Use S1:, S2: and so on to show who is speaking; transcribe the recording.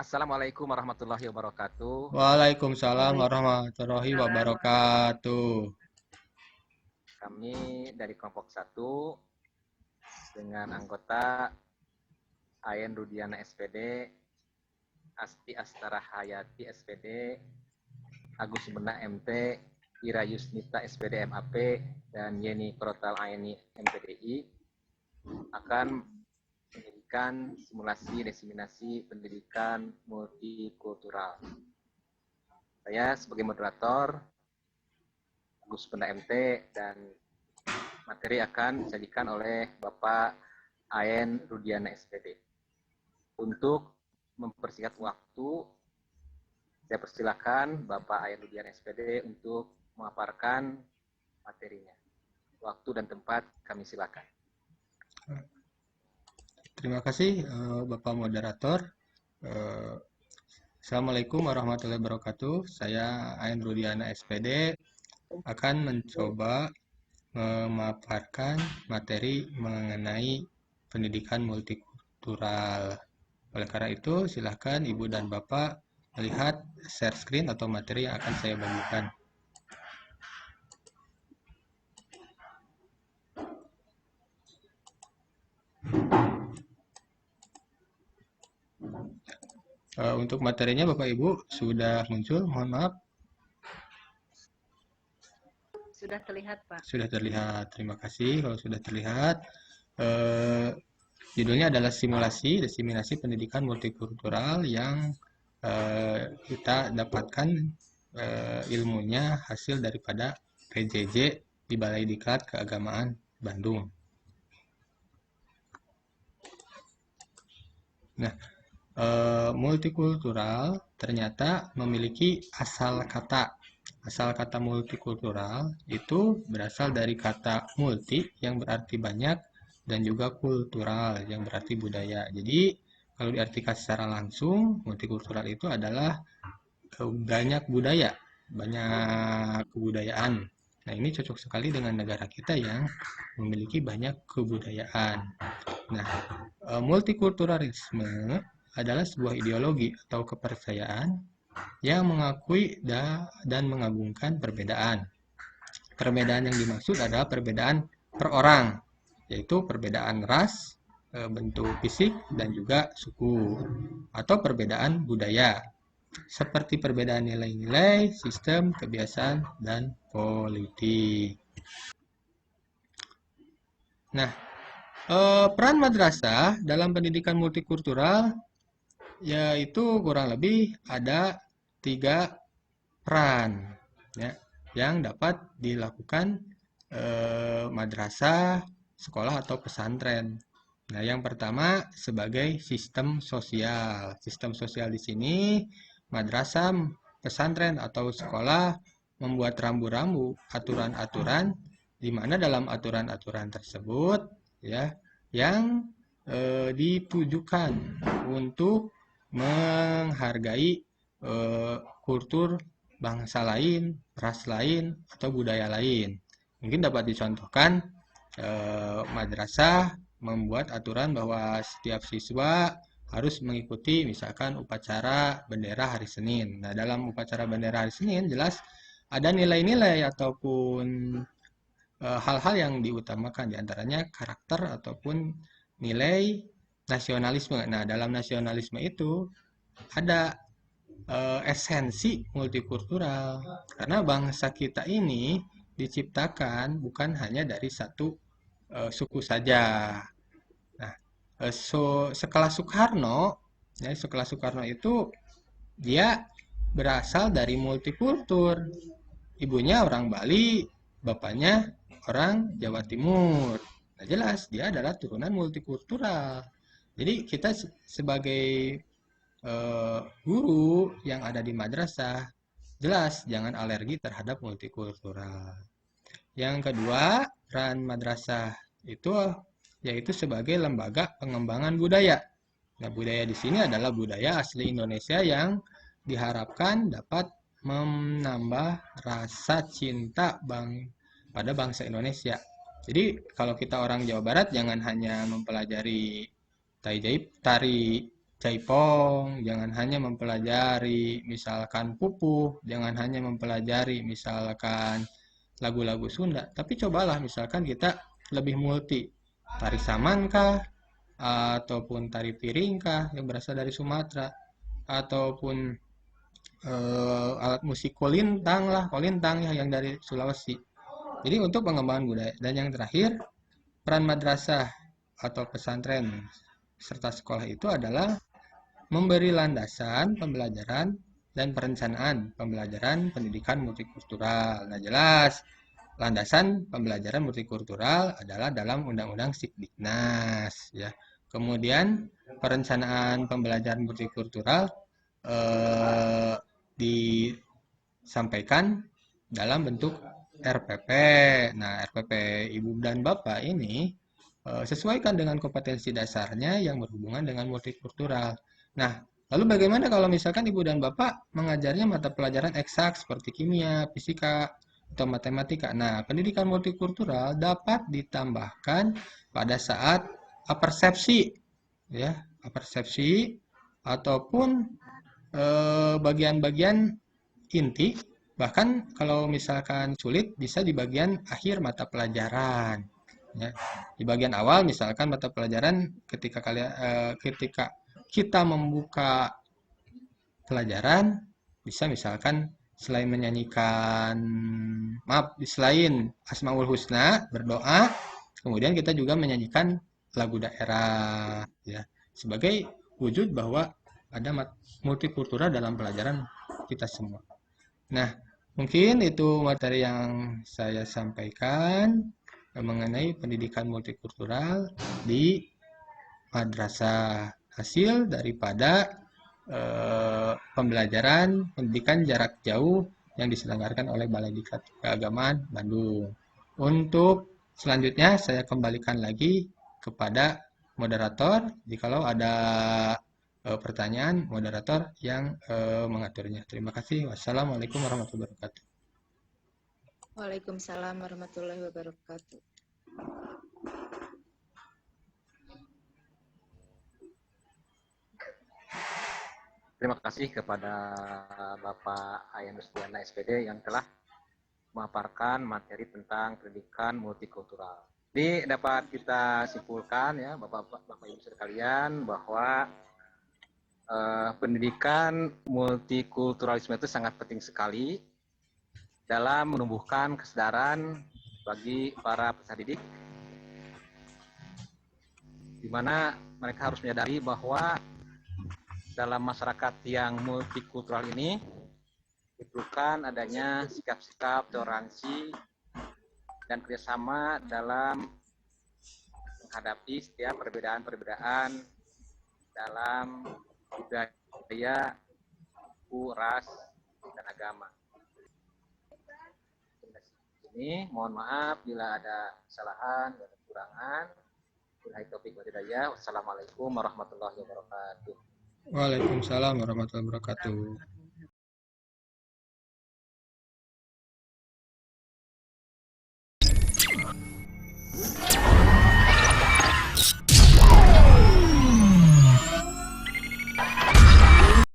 S1: Assalamualaikum warahmatullahi wabarakatuh.
S2: Waalaikumsalam warahmatullahi wabarakatuh.
S1: Kami dari kelompok 1 dengan anggota Ayen Rudiana SPD, Asti Astara Hayati SPD, Agus Bena MT, Ira Yusnita SPD MAP, dan Yeni Krotal Aini MPDI akan pendidikan simulasi diseminasi pendidikan multikultural. Saya sebagai moderator Agus Benda MT, dan materi akan disajikan oleh Bapak Ayen Rudiana SPD. Untuk mempersingkat waktu, saya persilakan Bapak Ayen Rudiana SPD untuk memaparkan materinya. Waktu dan tempat kami silakan.
S2: Terima kasih Bapak Moderator. Assalamualaikum warahmatullahi wabarakatuh. Saya Ain Rudiana SPD akan mencoba memaparkan materi mengenai pendidikan multikultural. Oleh karena itu, silakan Ibu dan Bapak melihat share screen atau materi yang akan saya bagikan. Untuk materinya Bapak Ibu sudah muncul, mohon maaf.
S3: Sudah terlihat, Pak.
S2: Sudah terlihat, terima kasih kalau sudah terlihat. Judulnya adalah simulasi diseminasi pendidikan multikultural yang kita dapatkan ilmunya hasil daripada PJJ di Balai Diklat Keagamaan Bandung. Nah, multikultural ternyata memiliki asal kata. Asal kata multikultural itu berasal dari kata multi yang berarti banyak dan juga kultural yang berarti budaya. Jadi, kalau diartikan secara langsung, multikultural itu adalah banyak budaya, banyak kebudayaan. Nah, ini cocok sekali dengan negara kita yang memiliki banyak kebudayaan. Nah, multikulturalisme adalah sebuah ideologi atau kepercayaan yang mengakui dan mengagungkan perbedaan. Perbedaan yang dimaksud adalah perbedaan per orang, yaitu perbedaan ras, bentuk fisik, dan juga suku, atau perbedaan budaya, seperti perbedaan nilai-nilai, sistem, kebiasaan, dan politik. Nah, peran madrasah dalam pendidikan multikultural yaitu kurang lebih ada 3 peran ya, yang dapat dilakukan madrasah, sekolah atau pesantren. Nah, yang pertama sebagai sistem sosial. Sistem sosial di sini madrasah, pesantren atau sekolah membuat rambu-rambu, aturan-aturan di mana dalam aturan-aturan tersebut ya yang ditujukan untuk menghargai kultur bangsa lain, ras lain, atau budaya lain. Mungkin dapat dicontohkan madrasah membuat aturan bahwa setiap siswa harus mengikuti misalkan upacara bendera hari Senin. Nah, dalam upacara bendera hari Senin jelas ada nilai-nilai ataupun hal-hal yang diutamakan, diantaranya karakter ataupun nilai nasionalisme. Nah, dalam nasionalisme itu ada esensi multikultural, karena bangsa kita ini diciptakan bukan hanya dari satu suku saja. Nah, sekelas Soekarno, ya, sekelas Soekarno itu dia berasal dari multikultur. Ibunya orang Bali, bapaknya orang Jawa Timur. Nah, jelas dia adalah turunan multikultural. Jadi kita sebagai guru yang ada di madrasah, jelas jangan alergi terhadap multikultural. Yang kedua, peran madrasah itu yaitu sebagai lembaga pengembangan budaya. Nah, budaya di sini adalah budaya asli Indonesia yang diharapkan dapat menambah rasa cinta pada bangsa Indonesia. Jadi, kalau kita orang Jawa Barat jangan hanya mempelajari tari Caipong, jangan hanya mempelajari misalkan pupuh, jangan hanya mempelajari misalkan lagu-lagu Sunda, tapi cobalah misalkan kita lebih multi, tari saman kah, ataupun tari piring kah yang berasal dari Sumatera, ataupun alat musik kolintang ya yang dari Sulawesi. Jadi untuk pengembangan budaya. Dan yang terakhir, peran madrasah atau pesantren serta sekolah itu adalah memberi landasan pembelajaran dan perencanaan pembelajaran pendidikan multikultural. Nah, jelas landasan pembelajaran multikultural adalah dalam Undang-Undang Sikdiknas ya. Kemudian perencanaan pembelajaran multikultural eh, disampaikan dalam bentuk RPP. Nah, RPP Ibu dan Bapak ini sesuaikan dengan kompetensi dasarnya yang berhubungan dengan multikultural. Nah, lalu bagaimana kalau misalkan Ibu dan Bapak mengajarnya mata pelajaran eksak seperti kimia, fisika, atau matematika? Nah, pendidikan multikultural dapat ditambahkan pada saat persepsi, ya, persepsi ataupun bagian-bagian inti, bahkan kalau misalkan sulit bisa di bagian akhir mata pelajaran. Ya. Di bagian awal misalkan mata pelajaran ketika kita membuka pelajaran bisa misalkan selain Asmaul Husna berdoa, kemudian kita juga menyanyikan lagu daerah ya sebagai wujud bahwa ada multikultural dalam pelajaran kita semua. Nah, mungkin itu materi yang saya sampaikan mengenai pendidikan multikultural di madrasah, hasil daripada pembelajaran pendidikan jarak jauh yang diselenggarakan oleh Balai Diklat Keagamaan Bandung. Untuk selanjutnya saya kembalikan lagi kepada moderator jikalau ada pertanyaan moderator yang mengaturnya. Terima kasih. Wassalamualaikum warahmatullahi wabarakatuh.
S3: Waalaikumsalam warahmatullahi wabarakatuh.
S1: Terima kasih kepada Bapak Ayan Rusdiana SPD yang telah memaparkan materi tentang pendidikan multikultural. Jadi dapat kita simpulkan ya Bapak Ibu sekalian bahwa pendidikan multikulturalisme itu sangat penting sekali dalam menumbuhkan kesadaran bagi para peserta didik, di mana mereka harus menyadari bahwa dalam masyarakat yang multikultural ini diperlukan adanya sikap-sikap toleransi dan kerjasama dalam menghadapi setiap perbedaan-perbedaan dalam budaya, suku, ras, dan agama. Ini mohon maaf bila ada kesalahan dan kekurangan. Wassalamualaikum warahmatullahi wabarakatuh.
S2: Waalaikumsalam warahmatullahi wabarakatuh.